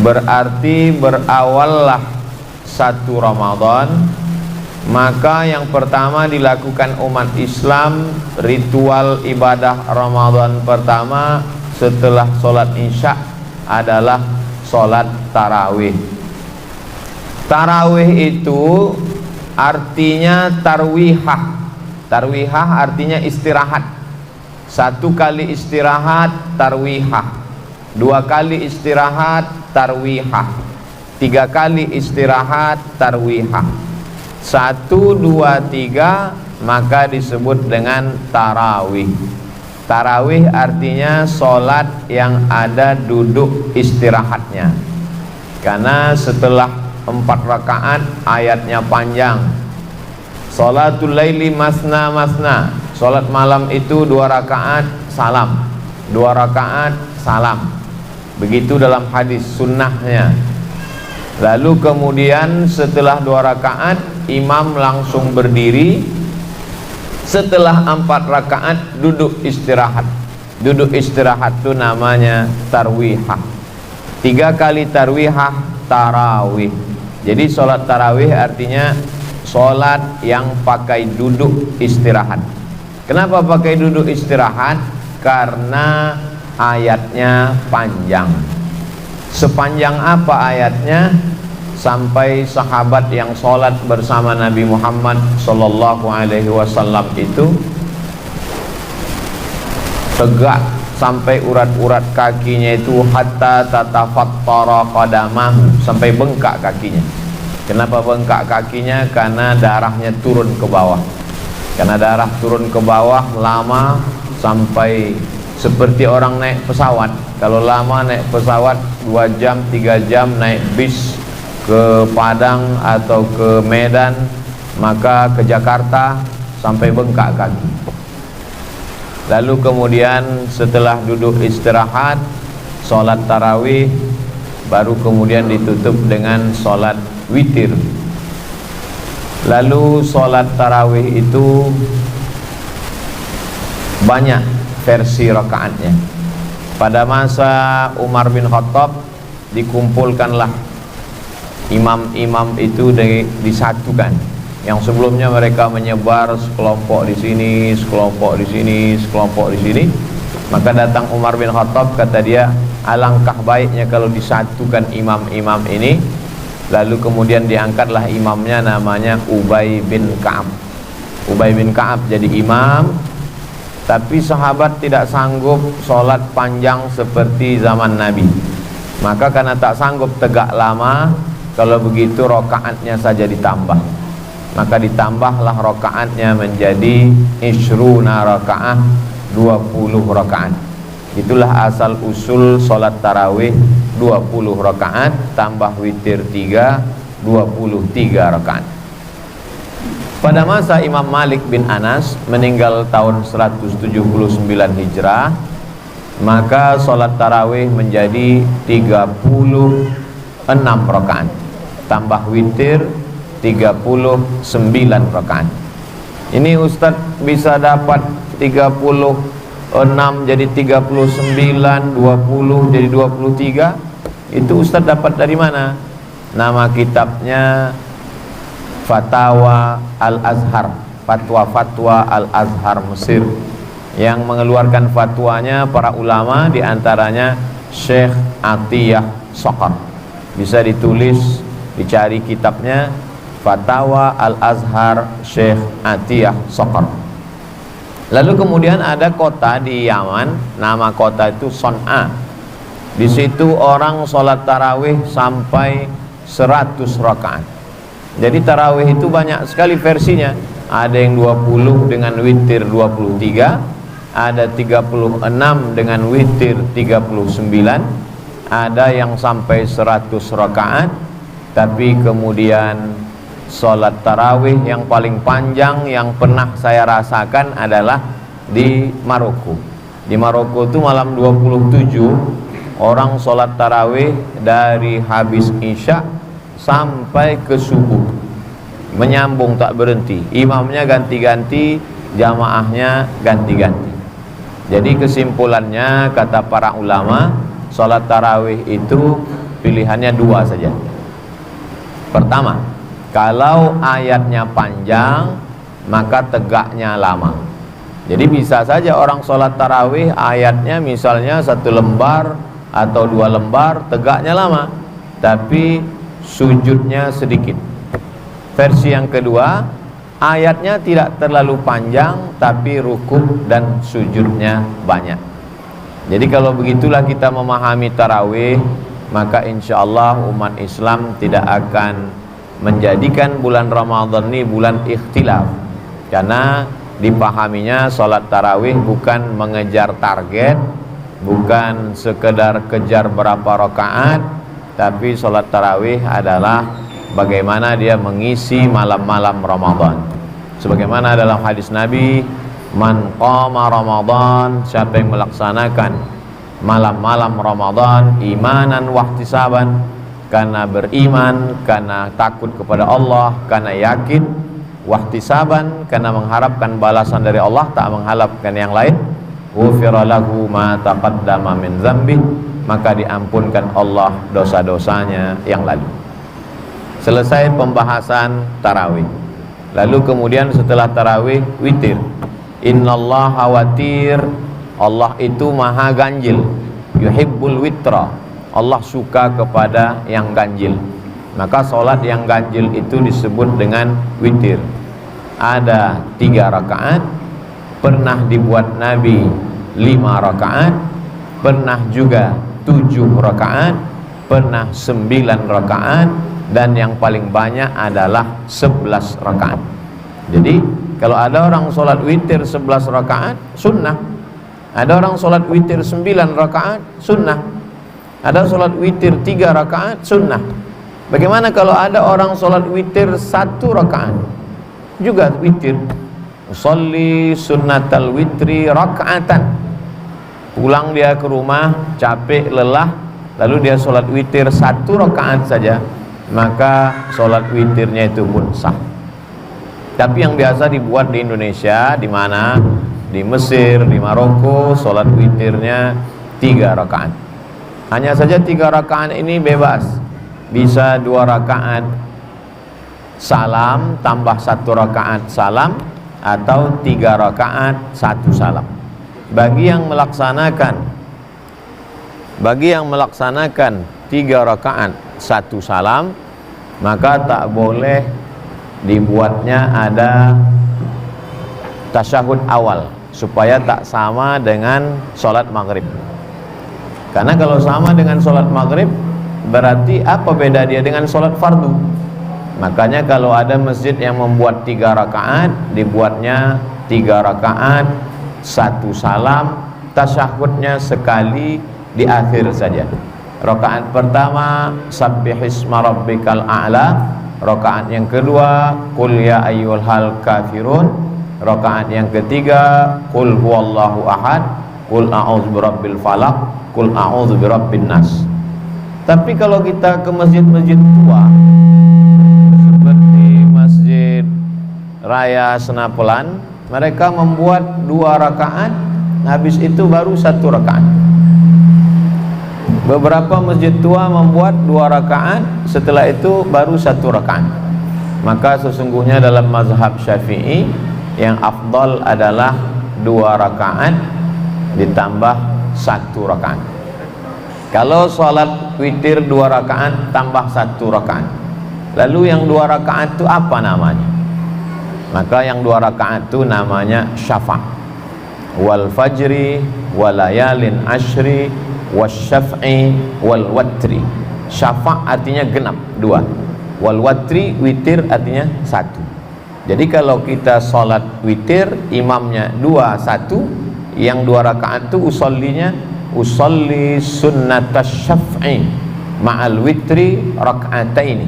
berarti berawallah 1 Ramadan, maka yang pertama dilakukan umat Islam, ritual ibadah Ramadan pertama setelah sholat isya adalah sholat tarawih. Tarawih itu artinya tarwihah. Tarwihah artinya istirahat. 1 kali istirahat tarwihah, 2 kali istirahat tarwihah, 3 kali istirahat tarwihah. 1, 2, 3 maka disebut dengan tarawih. Tarawih artinya sholat yang ada duduk istirahatnya, karena setelah 4 rakaat ayatnya panjang. Sholatul laili masna masna, sholat malam itu 2 rakaat salam, 2 rakaat salam. Begitu dalam hadis sunnahnya. Lalu kemudian setelah 2 rakaat imam langsung berdiri. Setelah 4 rakaat duduk istirahat. Duduk istirahat itu namanya tarwihah. 3 kali tarwihah tarawih. Jadi sholat tarawih artinya sholat yang pakai duduk istirahat. Kenapa pakai duduk istirahat? Karena ayatnya panjang. Sepanjang apa ayatnya? Sampai sahabat yang sholat bersama Nabi Muhammad sallallahu alaihi wasallam itu tegak sampai urat-urat kakinya itu hatta tatafattara qadamahu, sampai bengkak kakinya. Kenapa bengkak kakinya? Karena darahnya turun ke bawah. Karena darah turun ke bawah lama, sampai seperti orang naik pesawat. Kalau lama naik pesawat 2 jam 3 jam naik bis ke Padang atau ke Medan, maka ke Jakarta sampai bengkak kaki. Lalu kemudian setelah duduk istirahat sholat tarawih, baru kemudian ditutup dengan sholat witir. Lalu sholat tarawih itu banyak versi rakaatnya. Pada masa Umar bin Khattab dikumpulkanlah imam-imam itu disatukan. Yang sebelumnya mereka menyebar sekelompok di sini, sekelompok di sini, sekelompok di sini. Maka datang Umar bin Khattab, kata dia, alangkah baiknya kalau disatukan imam-imam ini. Lalu kemudian diangkatlah imamnya, namanya Ubay bin Ka'ab. Ubay bin Ka'ab jadi imam. Tapi sahabat tidak sanggup sholat panjang seperti zaman Nabi. Maka karena tak sanggup tegak lama, kalau begitu rokaatnya saja ditambah. Maka ditambahlah rokaatnya menjadi ishruna rakaat, 20 rakaat. Itulah asal usul sholat tarawih, 20 rakaat tambah witir 3, 23 rakaat. Pada masa Imam Malik bin Anas meninggal tahun 179 Hijrah, maka sholat tarawih menjadi 36 rakaat tambah witir 39 rakaat. Ini Ustadz bisa dapat 36 jadi 39, 20 jadi 23. Itu Ustadz dapat dari mana? Nama kitabnya Fatawa Al-Azhar, fatwa-fatwa Al-Azhar Mesir. Yang mengeluarkan fatwanya para ulama, diantaranya Syekh Atiyah Soqar. Bisa ditulis, dicari kitabnya Fatawa Al-Azhar Syekh Atiyah Soqar. Lalu kemudian ada kota di Yaman, nama kota itu Son'a. Di situ orang sholat tarawih sampai 100 rakaat. Jadi tarawih itu banyak sekali versinya. Ada yang 20 dengan witir 23, ada 36 dengan witir 39, ada yang sampai 100 rakaat. Tapi kemudian sholat tarawih yang paling panjang yang pernah saya rasakan adalah di Maroko. Di Maroko itu malam 27 orang sholat tarawih dari habis isya sampai ke subuh, menyambung tak berhenti. Imamnya ganti-ganti, jamaahnya ganti-ganti. Jadi kesimpulannya kata para ulama, sholat tarawih itu pilihannya dua saja. Pertama, kalau ayatnya panjang maka tegaknya lama. Jadi bisa saja orang sholat tarawih ayatnya misalnya 1 lembar atau 2 lembar, tegaknya lama, tapi sujudnya sedikit. Versi yang kedua, ayatnya tidak terlalu panjang tapi rukuk dan sujudnya banyak. Jadi kalau begitulah kita memahami tarawih, maka insya Allah umat Islam tidak akan menjadikan bulan Ramadan ini bulan ikhtilaf, karena dipahaminya sholat tarawih bukan mengejar target, bukan sekedar kejar berapa rakaat, tapi sholat tarawih adalah bagaimana dia mengisi malam-malam Ramadan. Sebagaimana dalam hadis Nabi, man qama Ramadan, siapa yang melaksanakan malam-malam Ramadan imanan wahtisaban, karena beriman, karena takut kepada Allah, karena yakin, wahtisaban, karena mengharapkan balasan dari Allah, tak mengharapkan yang lain, ghufira lahu ma taqaddama min dzambi, maka diampunkan Allah dosa-dosanya yang lalu. Selesai pembahasan tarawih. Lalu kemudian setelah tarawih witir. Innallaha watir, Allah itu maha ganjil. Yuhibbul witra, Allah suka kepada yang ganjil. Maka sholat yang ganjil itu disebut dengan witir. Ada 3 rakaat, pernah dibuat Nabi 5 rakaat, pernah juga 7 rakaat, pernah 9 rakaat, dan yang paling banyak adalah 11 rakaat. Jadi kalau ada orang sholat witir 11 rakaat sunnah, ada orang sholat witir 9 rakaat sunnah, ada sholat witir 3 rakaat sunnah. Bagaimana kalau ada orang sholat witir 1 rakaat juga witir? Usolli sunnatal witri rakaatan. Pulang dia ke rumah capek lelah, lalu dia sholat witir 1 rakaat saja, maka sholat witirnya itu pun sah. Tapi yang biasa dibuat di Indonesia, di mana? Di Mesir, di Maroko, sholat witirnya 3 rakaat. Hanya saja 3 rakaat ini bebas, bisa 2 rakaat salam tambah 1 rakaat salam, atau 3 rakaat 1 salam. Bagi yang melaksanakan 3 rakaat 1 salam, maka tak boleh dibuatnya ada tasyahud awal, supaya tak sama dengan sholat maghrib. Karena kalau sama dengan sholat maghrib, berarti apa beda dia dengan sholat fardu? Makanya kalau ada masjid yang membuat 3 rakaat, dibuatnya 3 rakaat 1 salam, tasyahudnya sekali di akhir saja. Rakaat pertama sabbihisma rabbikal a'la, rakaat yang kedua qul ya ayyuhal kafirun, rakaat yang ketiga qul huwallahu ahad, qul a'udzu birabbil falaq, qul a'udzu birabbin nas. Tapi kalau kita ke masjid-masjid tua seperti Masjid Raya Senapelan, mereka membuat 2 rakaat, habis itu baru 1 rakaat. Beberapa masjid tua membuat 2 rakaat, setelah itu baru 1 rakaat. Maka sesungguhnya dalam mazhab Syafi'i yang afdal adalah 2 rakaat ditambah 1 rakaat. Kalau sholat witir 2 rakaat tambah 1 rakaat, lalu yang 2 rakaat itu apa namanya? Maka yang 2 rakaat itu namanya syafa'. Wal fajri walayalin ashri wasyaf'i wal watri. Syafa' artinya genap 2, wal watri witir artinya 1. Jadi kalau kita sholat witir, imamnya 2 1, yang 2 rakaat itu usolli sunnatas syaf'i ma'al witri rak'ataini.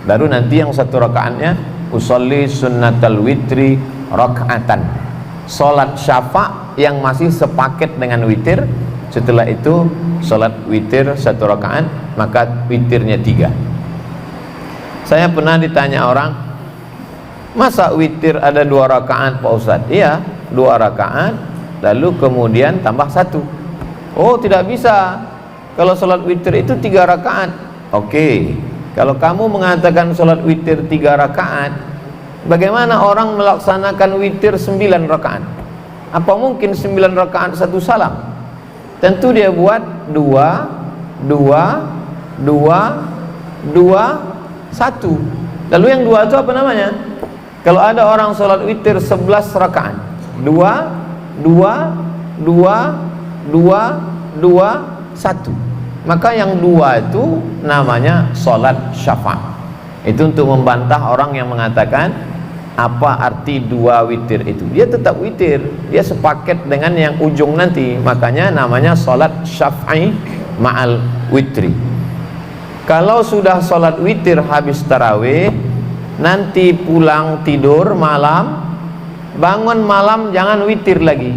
Baru nanti yang 1 rakaatnya usolli sunnatal witri rak'atan. Sholat syafa' yang masih sepaket dengan witir. Setelah itu sholat witir 1 rakaat, maka witirnya 3. Saya pernah ditanya orang, masa witir ada 2 rakaat Pak Ustadz? Iya, 2 rakaat lalu kemudian tambah 1. Oh tidak bisa, Kalau sholat witir itu 3 rakaat. Oke, kalau kamu mengatakan sholat witir 3 rakaat, bagaimana orang melaksanakan witir 9 rakaat? Apa mungkin 9 rakaat 1 salam? Tentu dia buat 2, 2, 2, 2, 1. Lalu yang 2 itu apa namanya? Kalau ada orang sholat witir 11 rakaat, 2, 2, 2, 2, 2, 1, maka yang 2 itu namanya sholat syafa'. Itu untuk membantah orang yang mengatakan apa arti 2 witir itu. Dia tetap witir, dia sepaket dengan yang ujung nanti, makanya namanya sholat syafa'i ma'al witri. Kalau sudah sholat witir habis tarawih, nanti pulang tidur malam, bangun malam jangan witir lagi.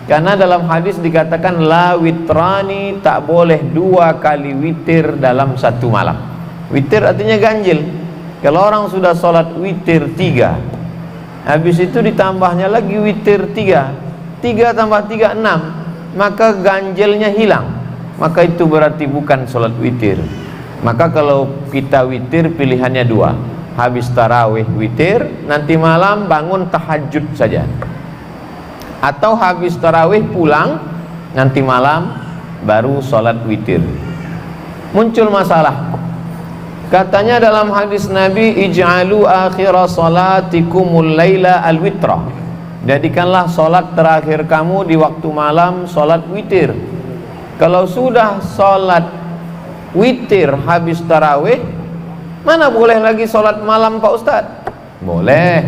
Karena dalam hadis dikatakan la witrani, tak boleh 2 kali witir dalam 1 malam. Witir artinya ganjil. Kalau orang sudah sholat witir 3, habis itu ditambahnya lagi witir 3, 3 tambah 3 6, maka ganjilnya hilang, maka itu berarti bukan sholat witir. Maka kalau kita witir pilihannya 2, habis tarawih witir, nanti malam bangun tahajud saja, atau habis tarawih pulang, nanti malam baru sholat witir. Muncul masalah, katanya dalam hadis Nabi, ij'alu akhira salatikumul laila al-witra, jadikanlah sholat terakhir kamu di waktu malam sholat witir. Kalau sudah sholat witir habis tarawih, mana boleh lagi sholat malam Pak Ustadz? Boleh.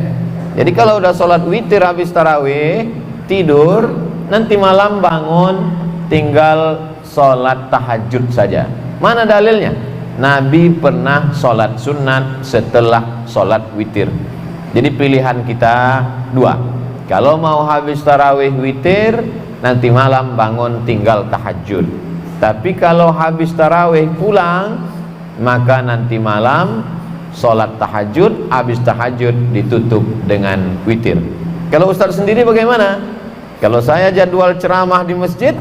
Jadi kalau udah sholat witir habis tarawih, tidur, nanti malam bangun tinggal sholat tahajud saja. Mana dalilnya? Nabi pernah sholat sunat setelah sholat witir. Jadi pilihan kita 2. Kalau mau habis tarawih witir, nanti malam bangun tinggal tahajud. Tapi kalau habis tarawih pulang, maka nanti malam sholat tahajud, habis tahajud ditutup dengan witir. Kalau Ustaz sendiri bagaimana? Kalau saya jadwal ceramah di masjid,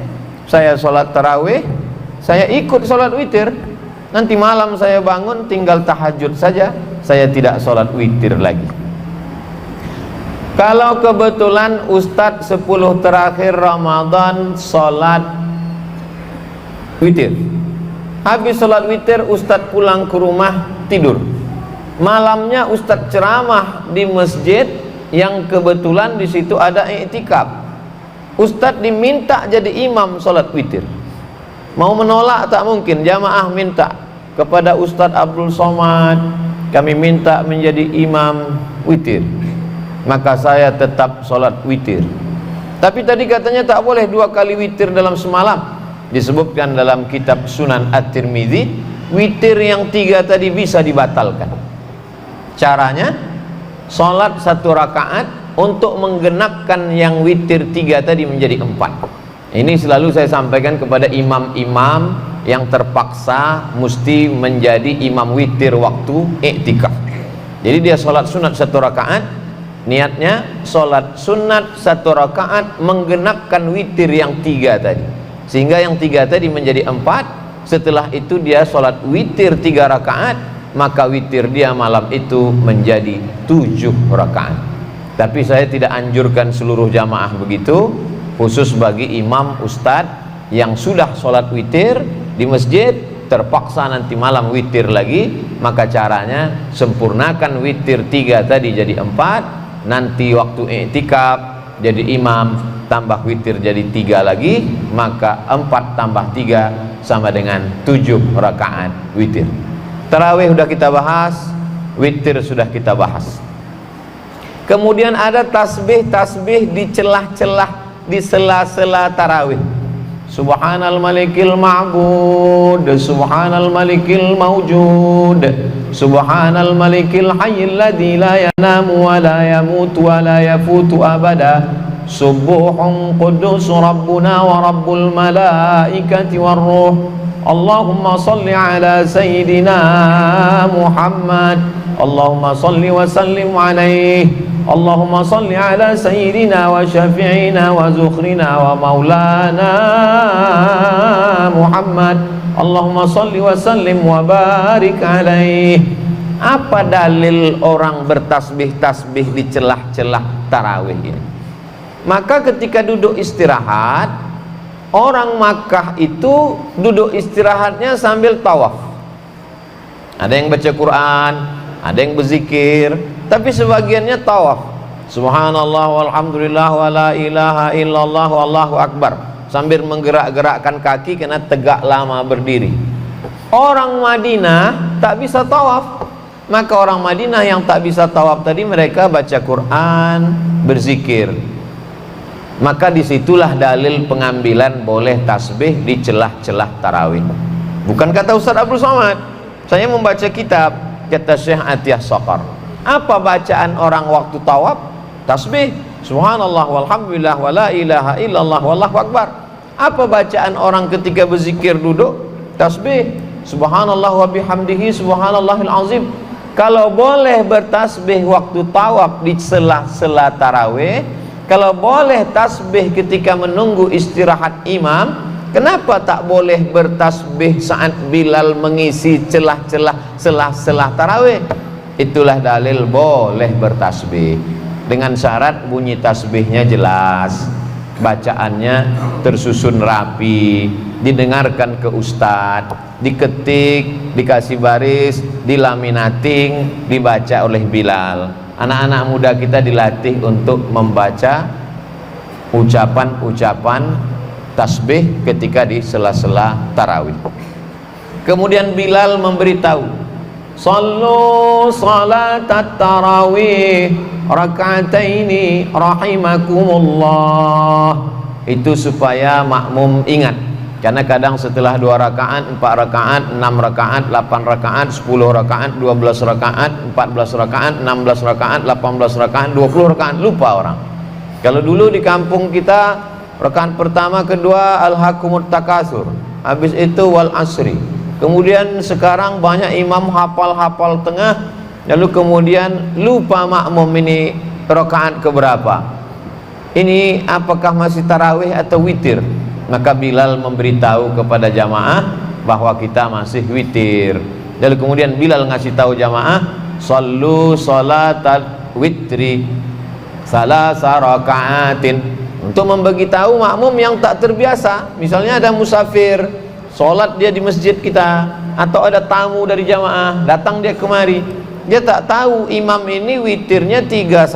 saya sholat tarawih, saya ikut sholat witir, nanti malam saya bangun tinggal tahajud saja, saya tidak sholat witir lagi. Kalau kebetulan Ustadz 10 terakhir Ramadan sholat witir, habis sholat witir Ustadz pulang ke rumah tidur, malamnya Ustadz ceramah di masjid yang kebetulan di situ ada i'tikaf, Ustadz diminta jadi imam sholat witir. Mau menolak tak mungkin. Jamaah minta kepada Ustadz Abdul Somad, kami minta menjadi imam witir, maka saya tetap sholat witir. Tapi tadi katanya tak boleh 2 kali witir dalam semalam. Disebutkan dalam kitab Sunan At-Tirmidzi, witir yang 3 tadi bisa dibatalkan. Caranya, sholat 1 rakaat untuk menggenapkan yang witir 3 tadi menjadi 4. Ini selalu saya sampaikan kepada imam-imam yang terpaksa mesti menjadi imam witir waktu iktikaf. Jadi dia sholat sunat 1 rakaat, niatnya sholat sunat 1 rakaat menggenapkan witir yang 3 tadi, sehingga yang 3 tadi menjadi 4. Setelah itu dia sholat witir 3 rakaat, maka witir dia malam itu menjadi 7 rakaat. Tapi saya tidak anjurkan seluruh jamaah begitu, khusus bagi imam ustadz yang sudah sholat witir di masjid, terpaksa nanti malam witir lagi, maka caranya sempurnakan witir 3 tadi jadi 4, nanti waktu i'tikaf jadi imam, tambah witir jadi 3 lagi, maka 4 tambah 3 sama dengan 7 rakaat witir. Tarawih sudah kita bahas, witir sudah kita bahas. Kemudian ada tasbih-tasbih di celah-celah, di sela-sela tarawih. Subhanal malikil ma'bud, subhanal malikil mawjud, subhanal malikil hayyil ladzi la yanamu wa la yamutu wa la yafutu abada, subuhun qudus rabbuna wa rabbul malaikati war ruh, Allahumma salli ala sayyidina Muhammad, Allahumma salli wa sallim alaihi, Allahumma salli ala sayyidina wa syafi'ina wa zukhrina wa maulana Muhammad, Allahumma sholli wa sallim wa barik alaih. Apa dalil orang bertasbih-tasbih di celah-celah tarawih ini? Maka ketika duduk istirahat, orang Makkah itu duduk istirahatnya sambil tawaf. Ada yang baca Quran, ada yang berzikir, tapi sebagiannya tawaf. Subhanallah walhamdulillah wa la ilaha illallah wallahu akbar, sambil menggerak-gerakkan kaki karena tegak lama berdiri. Orang Madinah tak bisa tawaf. Maka orang Madinah yang tak bisa tawaf tadi, mereka baca Quran, berzikir. Maka disitulah dalil pengambilan boleh tasbih di celah-celah tarawih. Bukan kata Ustaz Abdul Somad, saya membaca kitab, kata Syekh Atiyah Saqar. Apa bacaan orang waktu tawaf? Tasbih, subhanallah walhamdulillah wa la ilaha illallah wallahu akbar. Apa bacaan orang ketika berzikir duduk? Tasbih, subhanallah wa bihamdihi subhanallahil azim. Kalau boleh bertasbih waktu tawaf di sela-sela tarawih, kalau boleh tasbih ketika menunggu istirahat imam, kenapa tak boleh bertasbih saat Bilal mengisi celah-celah sela-sela tarawih? Itulah dalil boleh bertasbih, dengan syarat bunyi tasbihnya jelas, bacaannya tersusun rapi, didengarkan ke ustadz, diketik, dikasih baris, dilaminating, dibaca oleh Bilal. Anak-anak muda kita dilatih untuk membaca ucapan-ucapan tasbih ketika di sela-sela tarawih. Kemudian Bilal memberitahu, sallu salatat tarawih raka'ataini rahimakumullah. Itu supaya makmum ingat. Karena kadang setelah 2 rakaat, 4 rakaat, 6 rakaat, 8 rakaat, 10 rakaat, 12 rakaat, 14 rakaat, 16 rakaat, 18 rakaat, 20 rakaat, lupa orang. Kalau dulu di kampung kita, rakaat pertama, kedua alhaqumut takasur, habis itu wal asri. Kemudian sekarang banyak imam hafal-hafal tengah, lalu kemudian lupa makmum ini rakaat keberapa. Ini apakah masih tarawih atau witir? Maka Bilal memberitahu kepada jamaah bahwa kita masih witir. Lalu kemudian Bilal ngasih tahu jamaah, sallu salatal witri salasa raka'atin, untuk memberitahu makmum yang tak terbiasa. Misalnya ada musafir, sholat dia di masjid kita, atau ada tamu dari jamaah datang dia kemari, dia tak tahu imam ini witirnya 3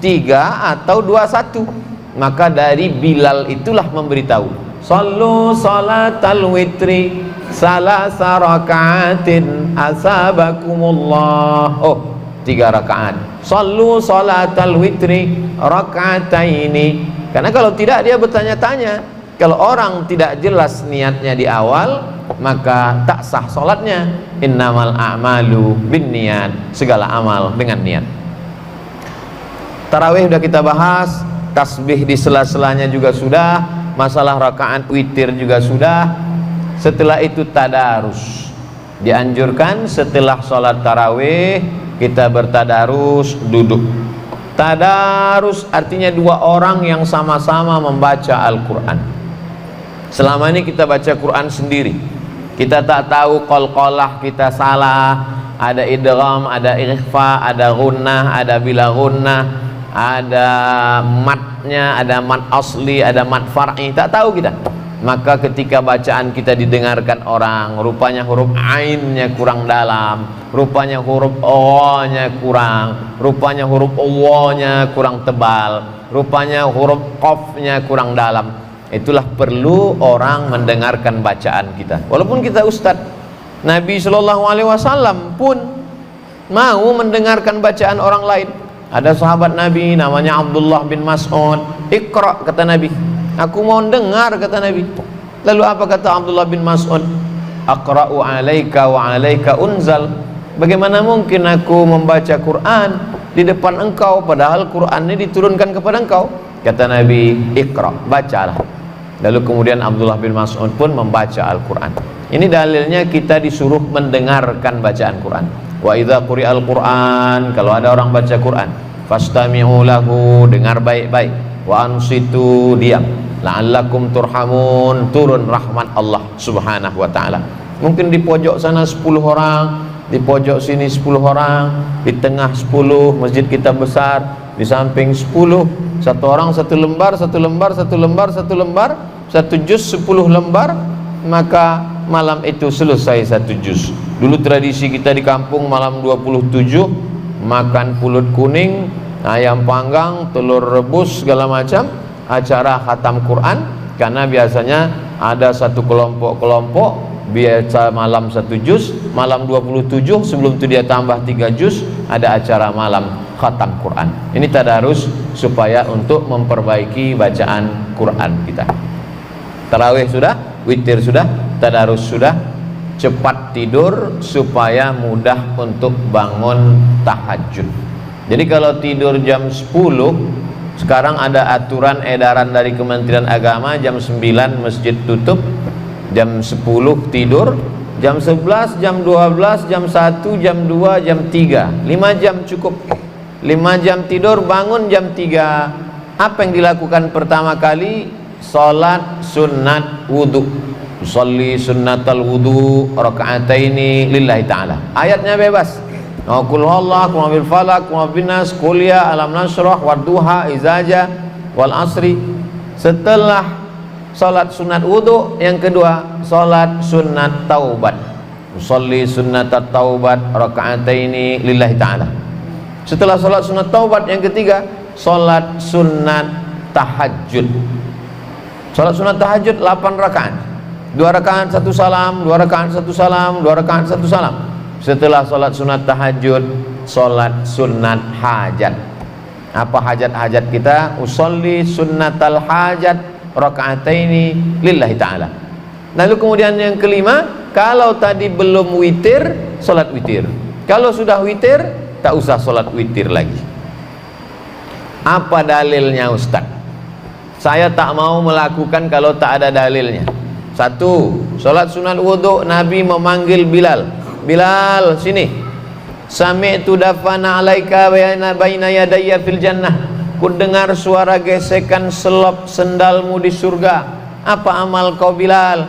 atau 21. Maka dari Bilal itulah memberitahu, sallu salatal witri salasa raka'atin asabakumullah. Oh, 3 rakaat. Sallu salatal witri raka'ataini. Karena kalau tidak dia bertanya-tanya. Kalau orang tidak jelas niatnya di awal, maka tak sah sholatnya. Innamal a'malu binniyat, segala amal dengan niat. Tarawih sudah kita bahas, tasbih di sela-selanya juga sudah, masalah rakaat witir juga sudah. Setelah itu tadarus, dianjurkan setelah sholat tarawih kita bertadarus, duduk. Tadarus artinya 2 orang yang sama-sama membaca Al-Quran. Selama ini kita baca Quran sendiri, kita tak tahu qalqalah kita salah, ada idgham, ada ikhfa, ada gunnah, ada bila gunnah, ada matnya, ada mat asli, ada mat far'i, tak tahu kita. Maka ketika bacaan kita didengarkan orang, rupanya huruf ainnya kurang dalam, rupanya huruf o-nya kurang, rupanya huruf o-nya kurang tebal, rupanya huruf qaf-nya kurang dalam. Itulah perlu orang mendengarkan bacaan kita. Walaupun kita ustaz, Nabi SAW pun mau mendengarkan bacaan orang lain. Ada sahabat Nabi namanya Abdullah bin Mas'ud, Iqra, kata Nabi, aku mau dengar, kata Nabi. Lalu apa kata Abdullah bin Mas'ud? Aqra'u alaika wa alaika unzal. Bagaimana mungkin aku membaca Quran di depan engkau, padahal Quran ini diturunkan kepada engkau? Kata Nabi, Iqra, bacalah. Lalu kemudian Abdullah bin Mas'ud pun membaca Al-Quran. Ini dalilnya kita disuruh mendengarkan bacaan Quran. Wa idza quri'al Quran, kalau ada orang baca Quran, fastami'u lahu, dengar baik-baik, wa ansitu, diam. la'allakum turhamun, turun rahmat Allah subhanahu wa ta'ala. Mungkin di pojok sana 10 orang, di pojok sini 10 orang, di tengah 10, masjid kita besar, di samping 10, satu orang satu lembar, satu lembar, satu lembar, satu lembar, satu juz 10 lembar, maka malam itu selesai satu juz. Dulu tradisi kita di kampung malam 27 makan pulut kuning, ayam panggang, telur rebus segala macam, acara khatam Quran. Karena biasanya ada satu kelompok-kelompok biasa malam satu juz, malam 27 sebelum itu dia tambah 3 juz, ada acara malam khatam Quran. Ini tadarus supaya untuk memperbaiki bacaan Quran kita. Tarawih sudah, witir sudah, tadarus sudah, cepat tidur supaya mudah untuk bangun tahajud. Jadi kalau tidur jam 10, sekarang ada aturan edaran dari Kementerian Agama, jam 9 masjid tutup, jam 10 tidur, jam 11, jam 12, jam 1, jam 2, jam 3, 5 jam cukup. 5 jam tidur, bangun jam 3. Apa yang dilakukan pertama kali? Salat sunat wudu. Usolli sunnatal wudu raka'ataini lillahi ta'ala. Ayatnya bebas. Qul huwallahu, qul bil falaq, qul bin nas, qul ya alam nashrah, wadduha, izaja, wal asri. Setelah salat sunat wudu, yang kedua salat sunat taubat. Usolli sunnatat taubat raka'ataini lillahi ta'ala. Setelah salat sunat taubat, yang ketiga salat sunat tahajud. Salat sunat tahajud 8 rakaat. 2 rakaat 1 salam, 2 rakaat 1 salam, 2 rakaat 1 salam. Setelah salat sunat tahajud, salat sunat hajat. Apa hajat-hajat kita? Usolli sunnatal hajat rakaataini lillahi ta'ala. Lalu kemudian yang kelima, kalau tadi belum witir, salat witir. Kalau sudah witir, tak usah salat witir lagi. Apa dalilnya Ustaz? Saya tak mau melakukan kalau tak ada dalilnya. 1. Salat sunat wudu, Nabi memanggil Bilal. Bilal, sini. Sami'tu dafana alaika baina yadayya fil jannah. Ku dengar suara gesekan selop sendalmu di surga. Apa amal kau Bilal?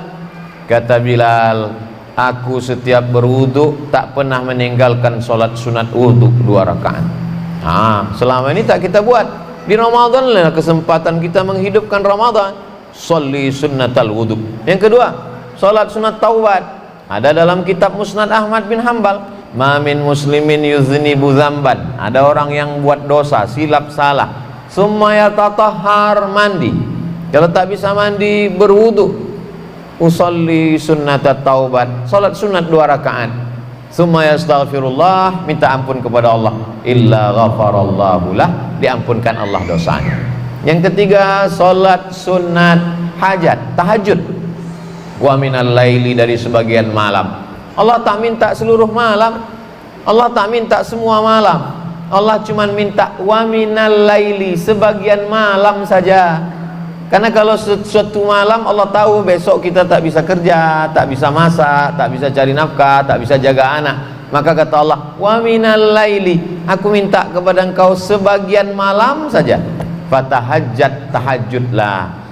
Kata Bilal, aku setiap berwudu tak pernah meninggalkan salat sunat wudu 2 rakaat. Selama ini tak kita buat. Di Ramadan lah kesempatan kita menghidupkan Ramadan. Sholli sunnatal wudu. Yang kedua, salat sunat taubat. Ada dalam kitab Musnad Ahmad bin Hanbal, ma min muslimin yuznibu dzamban. Ada orang yang buat dosa, silap salah, summa yatatahhar, mandi. Kalau tak bisa mandi, berwudu. Usolli sunnatat taubat, salat sunat 2 rakaat. Summa yastaghfirullah, minta ampun kepada Allah, illa ghafarallahu lah, diampunkan Allah dosanya. Yang ketiga, salat sunat hajat, tahajud. Wa minal laili, dari sebagian malam. Allah tak minta seluruh malam, Allah tak minta semua malam. Allah cuma minta wa minal laili, sebagian malam saja. Karena kalau suatu malam Allah tahu besok kita tak bisa kerja, tak bisa masak, tak bisa cari nafkah, tak bisa jaga anak. Maka kata Allah, wa minal laili, aku minta kepada engkau sebagian malam saja. Fatahajjat, tahajudlah.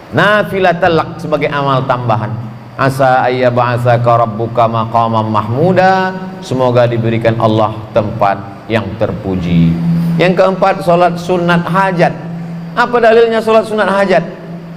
Nafilatal lak, sebagai amal tambahan. Asa ayyab'atsaka rabbuka maqaman mahmuda, semoga diberikan Allah tempat yang terpuji. Yang keempat, salat sunat hajat. Apa dalilnya salat sunat hajat?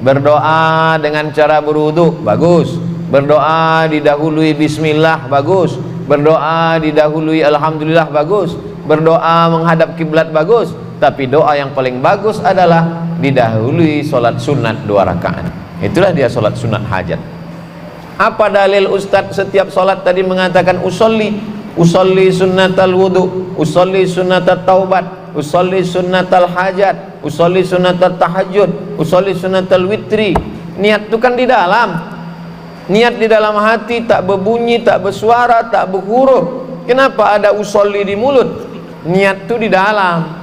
Berdoa dengan cara berwudu, bagus. Berdoa didahului bismillah, bagus. Berdoa didahului alhamdulillah, bagus. Berdoa menghadap kiblat, bagus. Tapi doa yang paling bagus adalah didahului salat sunat 2 rakaat. Itulah dia salat sunat hajat. Apa dalil Ustadz setiap salat tadi mengatakan usolli sunnatal wudu, usolli sunnatat taubat, usolli sunnatal hajat, usolli sunnatat tahajud, usolli sunnatal witri. Niat itu kan di dalam. Niat di dalam hati, tak berbunyi, tak bersuara, tak berhuruf. Kenapa ada usolli di mulut? Niat itu di dalam.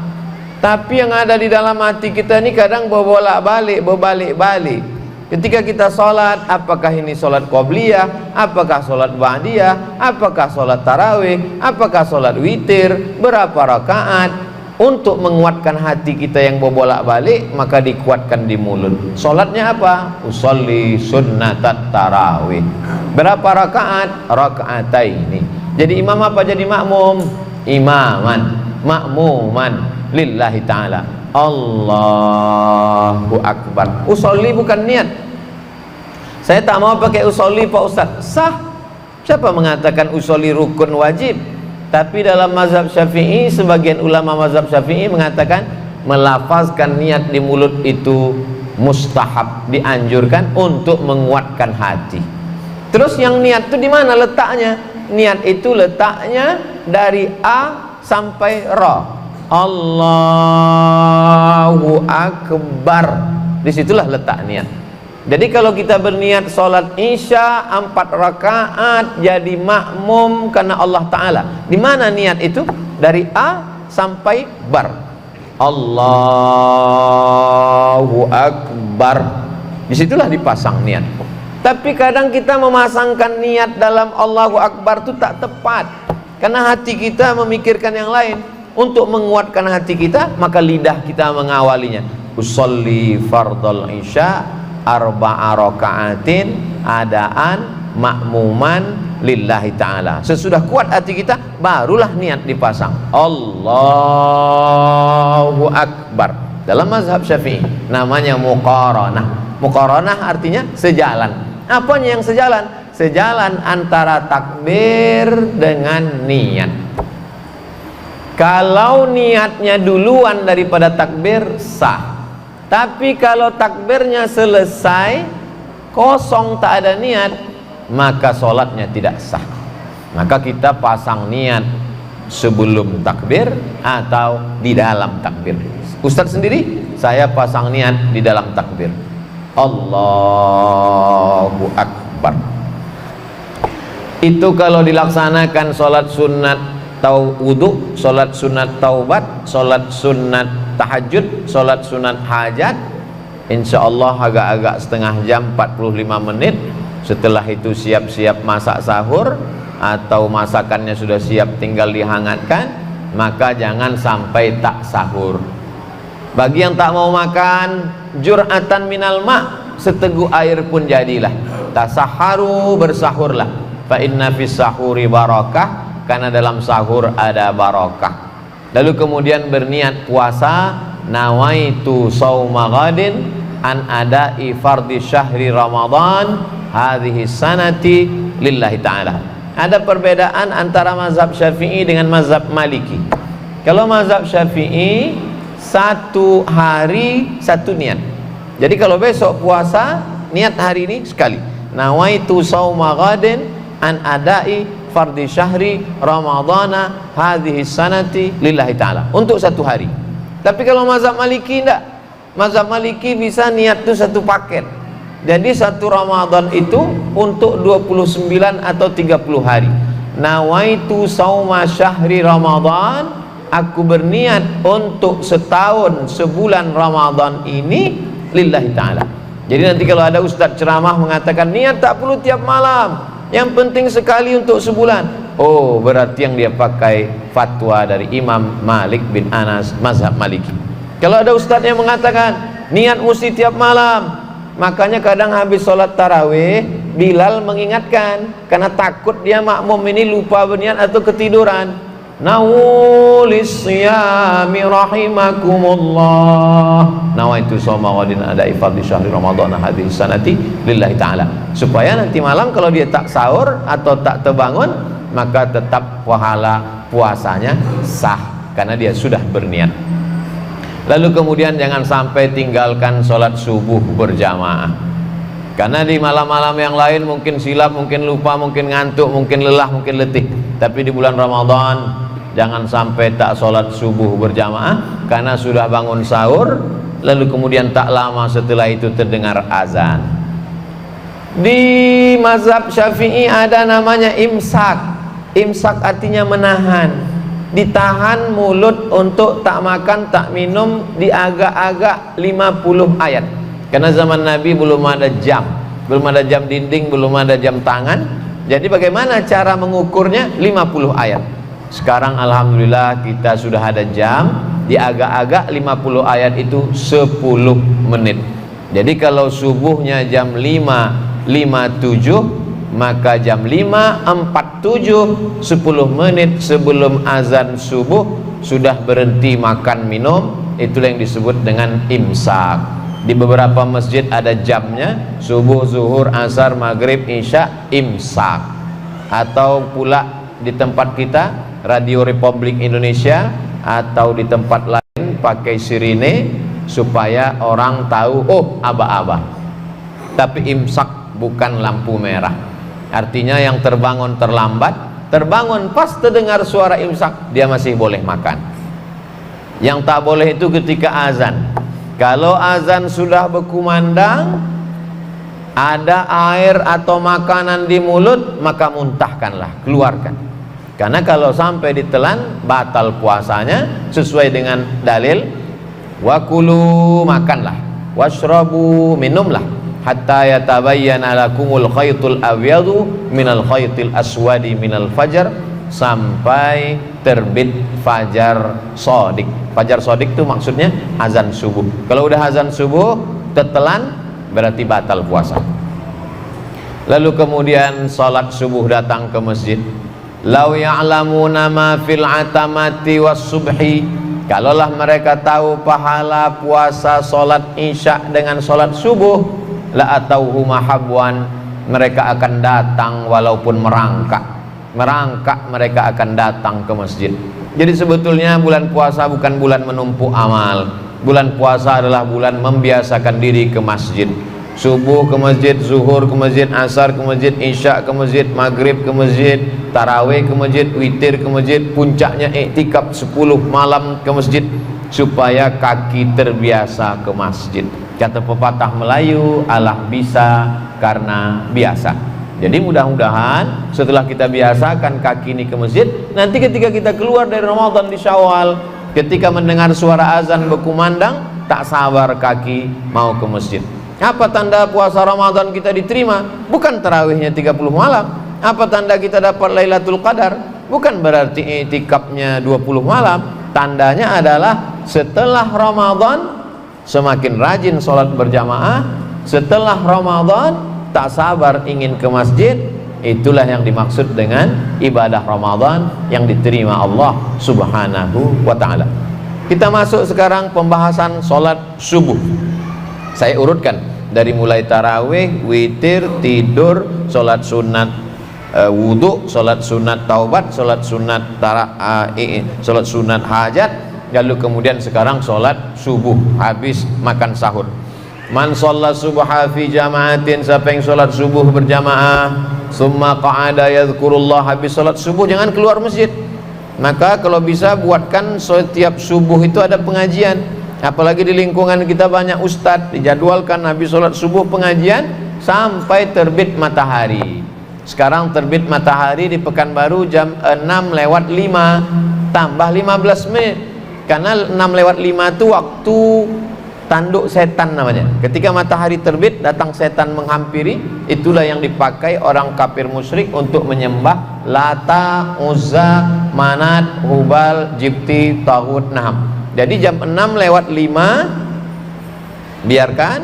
Tapi yang ada di dalam hati kita ini kadang berbalik-balik. Ketika kita sholat, apakah ini sholat qobliyah, apakah sholat ba'diyah, apakah sholat tarawih, apakah sholat witir, berapa rakaat? untuk menguatkan hati kita yang berbolak-balik, maka dikuatkan di mulut. Solatnya apa? Usolli sunnatat tarawih. Berapa rakaat? Raka'ataini. Jadi imam apa jadi makmum? Imaman, makmuman lillahi ta'ala. Allahu akbar. Usolli bukan niat. Saya tak mau pakai usolli Pak Ustaz. Sah. Siapa mengatakan usolli rukun wajib? Tapi dalam mazhab Syafi'i, sebagian ulama mazhab Syafi'i mengatakan melafazkan niat di mulut itu mustahab, dianjurkan untuk menguatkan hati. Terus yang niat itu di mana letaknya? Niat itu letaknya dari A sampai Ra. Allahu akbar. Disitulah letak niat. Jadi kalau kita berniat sholat isya 4 rakaat jadi makmum karena Allah Ta'ala, di mana niat itu? Dari A sampai Bar. Allahu akbar. Disitulah dipasang niat. Tapi kadang kita memasangkan niat dalam Allahu akbar itu tak tepat, karena hati kita memikirkan yang lain. Untuk menguatkan hati kita, maka lidah kita mengawalinya. Usolli fardal isya arba'a raka'atin adaan makmuman lillahi ta'ala. Sesudah kuat hati kita, barulah niat dipasang. Allahu akbar. Dalam mazhab Syafi'i namanya muqaranah. Muqaranah artinya sejalan. Apanya yang sejalan? Sejalan antara takbir dengan niat. Kalau niatnya duluan daripada takbir, sah. Tapi kalau takbirnya selesai kosong, tak ada niat, maka sholatnya tidak sah. Maka kita pasang niat sebelum takbir atau di dalam takbir. Ustadz sendiri, saya pasang niat di dalam takbir. Allahu akbar. Itu kalau dilaksanakan sholat sunat wudu, sholat sunat taubat, sholat sunat tahajud, sholat sunat hajat, insya Allah agak-agak setengah jam 45 menit. Setelah itu siap-siap masak sahur, atau masakannya sudah siap tinggal dihangatkan, maka jangan sampai tak sahur. Bagi yang tak mau makan, jur'atan minal ma', seteguk air pun jadilah. Tasaharu, bersahurlah. Fa inna fis sahuri barakah, karena dalam sahur ada barakah. Lalu kemudian berniat puasa, nawaitu sauma ghadin an ada'i fardhi syahri Ramadan hadhihi sanati lillahi ta'ala. Ada perbedaan antara mazhab Syafi'i dengan mazhab Maliki. Kalau mazhab Syafi'i, satu hari satu niat. Jadi kalau besok puasa, niat hari ini sekali. Nawaitu sauma ghadin an ada'i fardhi syahri Ramadana hadhihi sanati lillahi ta'ala, untuk satu hari. Tapi kalau mazhab Maliki tidak. Mazhab Maliki bisa niat itu satu paket. Jadi satu Ramadan itu untuk 29 atau 30 hari. Nawaitu sauma syahri Ramadan, aku berniat untuk setahun sebulan Ramadan ini lillahi ta'ala. Jadi nanti kalau ada ustaz ceramah mengatakan niat tak perlu tiap malam, yang penting sekali untuk sebulan, oh berarti yang dia pakai fatwa dari Imam Malik bin Anas, mazhab Maliki. Kalau ada ustaz yang mengatakan niat mesti tiap malam, makanya kadang habis sholat tarawih Bilal mengingatkan, karena takut dia makmum ini lupa berniat atau ketiduran. Nawulis siyami rahimakumullah, nawaitu shoma ghadin ada'i fardhi syahri Ramadan hadhihi sanati lillahi ta'ala. Supaya nanti malam kalau dia tak sahur atau tak terbangun, maka tetap pahala puasanya sah, karena dia sudah berniat. Lalu kemudian jangan sampai tinggalkan sholat subuh berjamaah, karena di malam-malam yang lain mungkin silap, mungkin lupa, mungkin ngantuk, mungkin lelah, mungkin letih. Tapi di bulan Ramadan jangan sampai tak sholat subuh berjamaah, karena sudah bangun sahur, lalu kemudian tak lama setelah itu terdengar azan. Di mazhab Syafi'i ada namanya imsak. Imsak artinya menahan, ditahan mulut untuk tak makan, tak minum di agak-agak 50 ayat. Karena zaman Nabi belum ada jam, belum ada jam dinding, belum ada jam tangan. Jadi bagaimana cara mengukurnya? 50 ayat. Sekarang alhamdulillah kita sudah ada jam, di agak-agak 50 ayat itu 10 menit. Jadi kalau subuhnya jam 5.57, maka jam 5.47, 10 menit sebelum azan subuh sudah berhenti makan minum. Itulah yang disebut dengan imsak. Di beberapa masjid ada jamnya, subuh, zuhur, asar, maghrib, isya, imsak. Atau pula di tempat kita Radio Republik Indonesia atau di tempat lain pakai sirine supaya orang tahu, oh aba-aba. Tapi imsak bukan lampu merah. Artinya yang terbangun terlambat, terbangun pas terdengar suara imsak, dia masih boleh makan. Yang tak boleh itu ketika azan. Kalau azan sudah berkumandang, ada air atau makanan di mulut, maka muntahkanlah, keluarkan. Karena kalau sampai ditelan, batal puasanya sesuai dengan dalil. Wa kulu, makanlah, washrabu, minumlah, hatta yatabayyana lakumul khaytul abyadu minal khaytil aswadi minal fajar, sampai terbit fajar sodik. Fajar sodik itu maksudnya azan subuh. Kalau udah azan subuh tertelan, berarti batal puasa. Lalu kemudian salat subuh datang ke masjid. Lau ya'lamuna ma fil atamati was subhi, kalaulah mereka tahu pahala puasa salat isya dengan salat subuh, la atauhu mahabwan, mereka akan datang walaupun merangkak mereka akan datang ke masjid. Jadi sebetulnya bulan puasa bukan bulan menumpuk amal. Bulan puasa adalah bulan membiasakan diri ke masjid. Subuh ke masjid, zuhur ke masjid, asar ke masjid, isya ke masjid, maghrib ke masjid, tarawih ke masjid, witir ke masjid, puncaknya iktikaf 10 malam ke masjid, supaya kaki terbiasa ke masjid. Kata pepatah Melayu, alah bisa karena biasa. Jadi mudah-mudahan setelah kita biasakan kaki ini ke masjid, nanti ketika kita keluar dari Ramadan di Syawal, ketika mendengar suara azan berkumandang, tak sabar kaki mau ke masjid. Apa tanda puasa Ramadan kita diterima? Bukan tarawihnya 30 malam. Apa tanda kita dapat Lailatul Qadar? Bukan berarti i'tikafnya 20 malam. Tandanya adalah setelah Ramadan semakin rajin sholat berjamaah, setelah Ramadan tak sabar ingin ke masjid. Itulah yang dimaksud dengan ibadah Ramadan yang diterima Allah Subhanahu wa ta'ala. Kita masuk sekarang pembahasan sholat subuh. Saya urutkan dari mulai tarawih, witir, tidur, sholat sunat wudhu, sholat sunat taubat, sholat sunat sholat sunat hajat, lalu kemudian sekarang sholat subuh habis makan sahur. Man sholat subha fi jama'atin, siapa yang sholat subuh berjamaah, summa qa'ada yadhkurullah, habis sholat subuh jangan keluar masjid. Maka kalau bisa buatkan setiap subuh itu ada pengajian. Apalagi di lingkungan kita banyak ustadz, dijadwalkan habis sholat subuh pengajian sampai terbit matahari. Sekarang terbit matahari di Pekanbaru jam 6:05 tambah 15 menit, karena 6:05 itu waktu tanduk setan namanya. Ketika matahari terbit datang setan menghampiri, itulah yang dipakai orang kafir musyrik untuk menyembah Lata, Uzza, Manat, Hubal, Jibti, Taghut, Naham. Jadi jam 6:05 biarkan,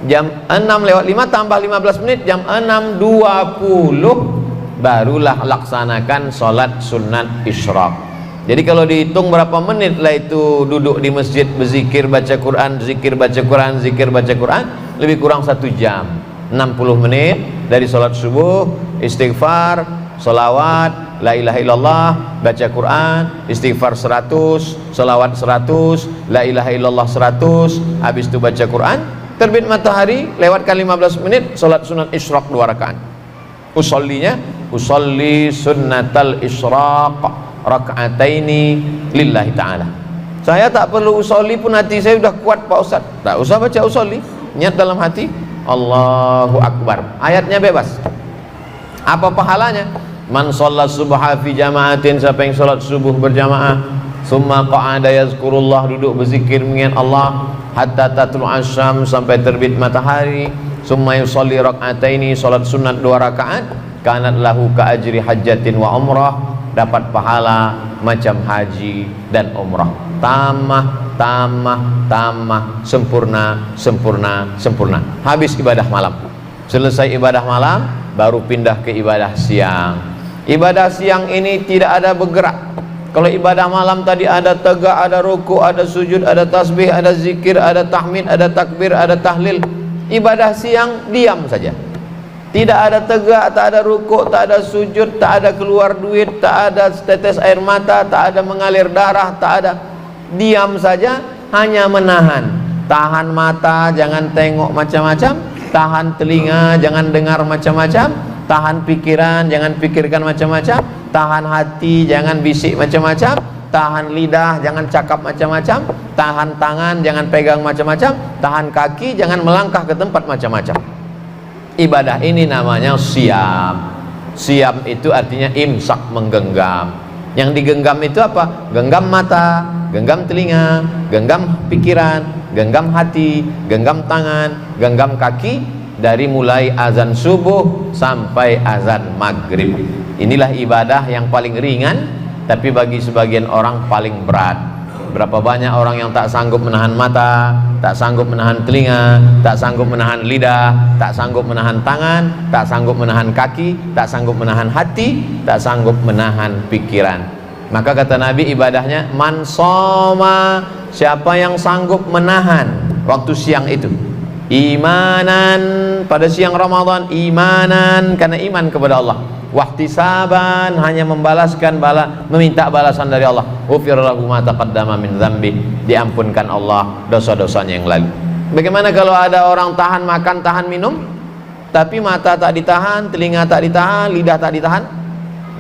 jam 6:05 tambah 15 menit, jam 6:20 barulah laksanakan sholat sunat isyraq. Jadi kalau dihitung berapa menit lah itu duduk di masjid berzikir, baca Quran, zikir, baca Quran, zikir, baca Quran, lebih kurang 1 jam. 60 menit dari sholat subuh, istighfar, sholawat, la ilaha illallah, baca Quran, istighfar 100, sholawat 100, la ilaha illallah 100, habis itu baca Quran, terbit matahari, lewatkan 15 menit, sholat sunat isyraq 2 rakaat. Usollinya, usolli sunnatal isyraq raka'ataini lillahi ta'ala. Saya tak perlu usolli pun hati saya sudah kuat Pak Ustaz, tak usah baca usolli, niat dalam hati Allahu Akbar, ayatnya bebas. Apa pahalanya? Man sholat subha fi jama'atin, siapa yang sholat subuh berjamaah, summa qa'ada yazkurullah, duduk berzikir mengingat Allah, hatta tatlu asyam, sampai terbit matahari, summa yusolli raka'ataini, sholat sunat 2 rakaat, kanat lahu ka ajri hajjatin wa umrah, dapat pahala macam haji dan umrah. tamah, sempurna, habis ibadah malam. Selesai ibadah malam baru pindah ke ibadah siang. Ibadah siang ini tidak ada bergerak. Kalau ibadah malam tadi ada tegak, ada ruku, ada sujud, ada tasbih, ada zikir, ada tahmid, ada takbir, ada tahlil. Ibadah siang diam saja. Tidak ada tegak, tak ada ruku, tak ada sujud, tak ada keluar duit, tak ada tetes air mata, tak ada mengalir darah, tak ada. Diam saja, hanya menahan. Tahan mata, jangan tengok macam-macam. Tahan telinga, jangan dengar macam-macam. Tahan pikiran, jangan pikirkan macam-macam. Tahan hati, jangan bisik macam-macam. Tahan lidah, jangan cakap macam-macam. Tahan tangan, jangan pegang macam-macam. Tahan kaki, jangan melangkah ke tempat macam-macam. Ibadah ini namanya siam. Siam itu artinya imsak, menggenggam. Yang digenggam itu apa? Genggam mata, genggam telinga, genggam pikiran, genggam hati, genggam tangan, genggam kaki, dari mulai azan subuh sampai azan maghrib. Inilah ibadah yang paling ringan, tapi bagi sebagian orang paling berat. Berapa banyak orang yang tak sanggup menahan mata, tak sanggup menahan telinga, tak sanggup menahan lidah, tak sanggup menahan tangan, tak sanggup menahan kaki, tak sanggup menahan hati, tak sanggup menahan pikiran. Maka kata Nabi, ibadahnya man soma, siapa yang sanggup menahan waktu siang itu, imanan, pada siang Ramadan, imanan karena iman kepada Allah, wahtisaban, hanya membalaskan meminta balasan dari Allah, ghufir lahu ma taqaddama min dzambi, diampunkan Allah dosa-dosanya yang lalu. Bagaimana kalau ada orang tahan makan, tahan minum, tapi mata tak ditahan, telinga tak ditahan, lidah tak ditahan?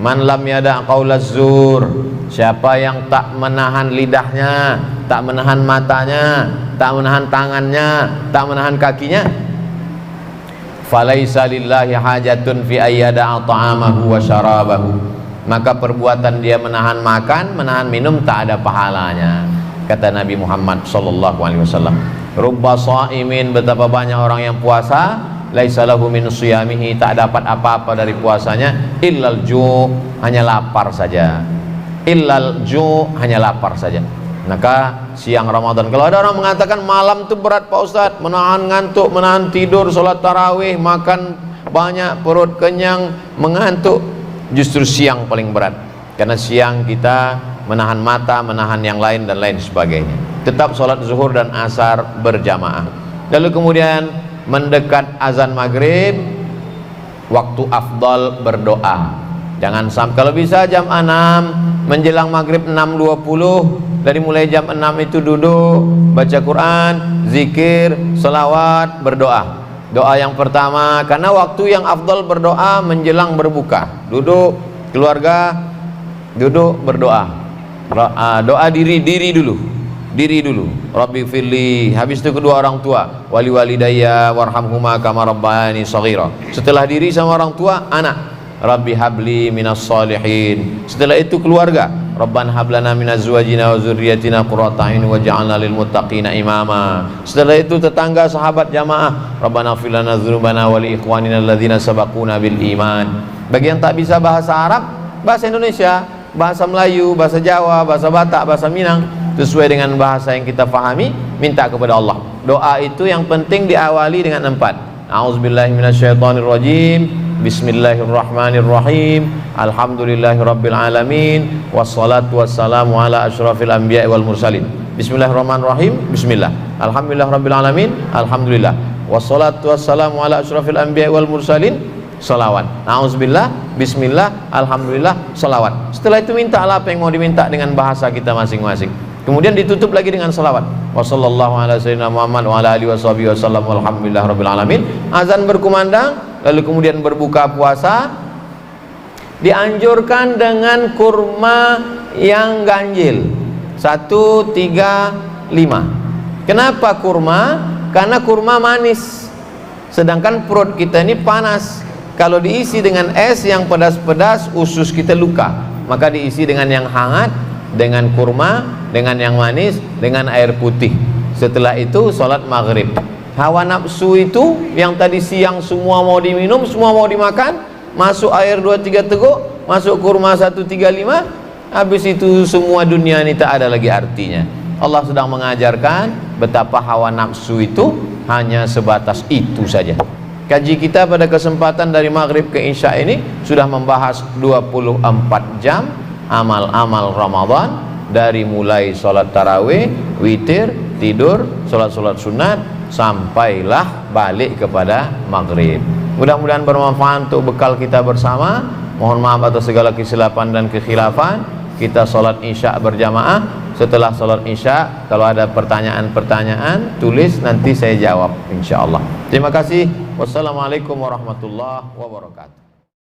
Man lam yada' qaulaz zur, siapa yang tak menahan lidahnya, tak menahan matanya, tak menahan tangannya, tak menahan kakinya, falaisa lillahi hajatun fi ayyada'a ta'amahu wa syarabahu, maka perbuatan dia menahan makan, menahan minum tak ada pahalanya. Kata Nabi Muhammad sallallahu alaihi wasallam, rubba shaimin, betapa banyak orang yang puasa, laisa lahu min siyamihi, tak dapat apa-apa dari puasanya, illal ju', hanya lapar saja. Illal ju', hanya lapar saja. Maka siang Ramadan, kalau ada orang mengatakan malam itu berat Pak Ustadz, menahan ngantuk, menahan tidur, sholat tarawih, makan banyak, perut kenyang, mengantuk, justru siang paling berat. Karena siang kita menahan mata, menahan yang lain dan lain sebagainya. Tetap sholat zuhur dan asar berjamaah. Lalu kemudian mendekat azan maghrib, waktu afdal berdoa. Jangan sampai, kalau bisa jam 6 menjelang maghrib 6.20, dari mulai jam 6 itu duduk baca Quran, zikir, selawat, berdoa. Doa yang pertama, karena waktu yang afdal berdoa menjelang berbuka. Duduk keluarga, duduk berdoa. Doa diri dulu. Rabbi firli, habis itu kedua orang tua, wali walidayya warhamhuma kama rabbayani shaghira. Setelah diri sama orang tua, anak, Rabbi habli minas salihin. Setelah itu keluarga, Rabbana hablana minaz azwajina wa dzurriyyatina qurrata a'yun waj'alna lil muttaqina imama. Setelah itu tetangga, sahabat, jamaah, Rabbana ighfir lana dzunubana wa li ikhwanina alladzina sabaquna bil iman. Bagi yang tak bisa bahasa Arab, bahasa Indonesia, bahasa Melayu, bahasa Jawa, bahasa Batak, bahasa Minang, sesuai dengan bahasa yang kita pahami, minta kepada Allah. Doa itu yang penting diawali dengan 4. A'udzubillahi minasyaitonirrajim, bismillahirrahmanirrahim, alhamdulillahirabbil alamin, wassalatu wassalamu ala asyrafil anbiya'i wal mursalin. Bismillahirrahmanirrahim, bismillah, alhamdulillahirabbil alamin, alhamdulillah, wassalatu wassalamu ala asyrafil anbiya'i wal mursalin, salawat. A'udzubillah, bismillah, alhamdulillah, salawat. Setelah itu mintalah apa yang mau diminta dengan bahasa kita masing-masing. Kemudian ditutup lagi dengan salawat. Wassallallahu ala sayyidina Muhammad wa ala alihi washabihi wasallam walhamdulillahirabbil alamin. Azan berkumandang, lalu kemudian berbuka puasa. Dianjurkan dengan kurma yang ganjil 1, 3, 5. Kenapa kurma? Karena kurma manis, sedangkan perut kita ini panas. Kalau diisi dengan es yang pedas-pedas, usus kita luka. Maka diisi dengan yang hangat, dengan kurma, dengan yang manis, dengan air putih. Setelah itu sholat maghrib. Hawa nafsu itu yang tadi siang semua mau diminum, semua mau dimakan, masuk air 2-3 teguk, masuk kurma 1, 3, 5, habis itu semua dunia ini tak ada lagi artinya. Allah sedang mengajarkan betapa hawa nafsu itu hanya sebatas itu saja. Kaji kita pada kesempatan dari maghrib ke isya ini sudah membahas 24 jam amal-amal Ramadan, dari mulai sholat tarawih, witir, tidur, sholat-sholat sunat, sampailah balik kepada maghrib. Mudah-mudahan bermanfaat untuk bekal kita bersama. Mohon maaf atas segala kesilapan dan kekhilafan. Kita sholat isya berjamaah. Setelah sholat isya, kalau ada pertanyaan-pertanyaan, tulis, nanti saya jawab insyaallah. Terima kasih. Wassalamualaikum warahmatullahi wabarakatuh.